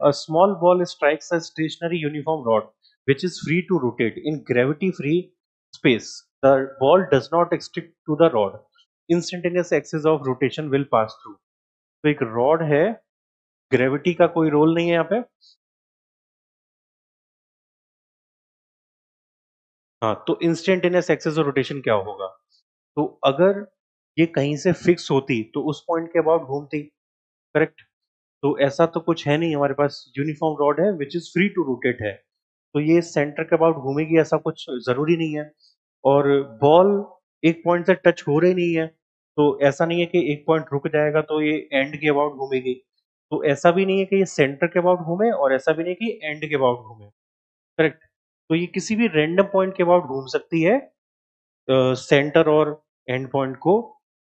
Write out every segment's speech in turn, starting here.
A small ball strikes a stationary uniform rod which is free to rotate in gravity free space. The ball does not stick to the rod. Instantaneous axis of rotation will pass through. तो एक rod है, gravity का कोई role नहीं है यहाँ पे। हाँ, तो इंस्टेंटेनियस एक्सेस ऑफ रोटेशन क्या होगा? तो अगर ये कहीं से फिक्स होती तो उस पॉइंट के अबाउट घूमती, करेक्ट? तो ऐसा तो कुछ है नहीं, हमारे पास यूनिफॉर्म रॉड है which is free to rotate है, तो ये सेंटर के अबाउट घूमेगी ऐसा कुछ जरूरी नहीं है। और बॉल एक पॉइंट से टच हो रही नहीं है, तो ऐसा नहीं है कि एक पॉइंट रुक जाएगा तो ये एंड के अबाउट घूमेगी। तो ऐसा भी नहीं है कि ये सेंटर के अबाउट घूमे और ऐसा भी नहीं कि एंड के अबाउट घूमे, करेक्ट? तो ये किसी भी रैंडम पॉइंट के अबाउट घूम सकती है, सेंटर और एंड पॉइंट को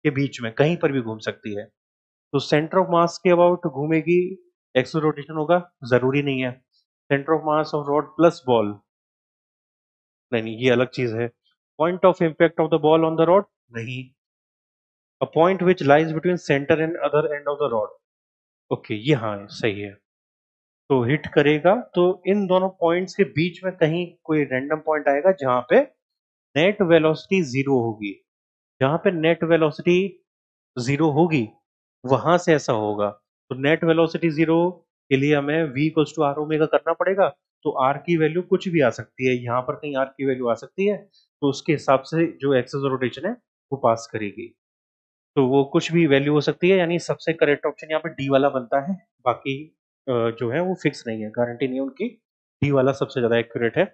के बीच में कहीं पर भी घूम सकती है। तो सेंटर ऑफ मास के अबाउट घूमेगी, एक्सल रोटेशन होगा, जरूरी नहीं है। Centre of mass of rod plus ball, नहीं ये अलग चीज है। Point of impact of the ball on the rod, नहीं। A point which lies between centre and other end of the rod, okay ये हाँ सही है। तो हिट करेगा तो इन दोनों पॉइंट्स के बीच में कहीं कोई रैंडम पॉइंट आएगा जहां पे नेट वेलोसिटी जीरो होगी। जहां पे नेट वेलोसिटी जीरो होगी वहां से ऐसा होगा। तो नेट वेलोसिटी जीरो के लिए हमें v equals to R omega करना पड़ेगा। तो r की वैल्यू कुछ भी आ सकती है, यहाँ पर कहीं r की वैल्यू आ सकती है, तो उसके हिसाब से जो एक्सेस ऑफ रोटेशन है वो पास करेगी। तो वो कुछ भी वैल्यू हो सकती है, यानी सबसे करेक्ट ऑप्शन यहाँ पे डी वाला बनता है। बाकी जो है वो फिक्स नहीं है, गारंटी नहीं है उनकी। डी वाला सबसे ज्यादा एक्यूरेट है।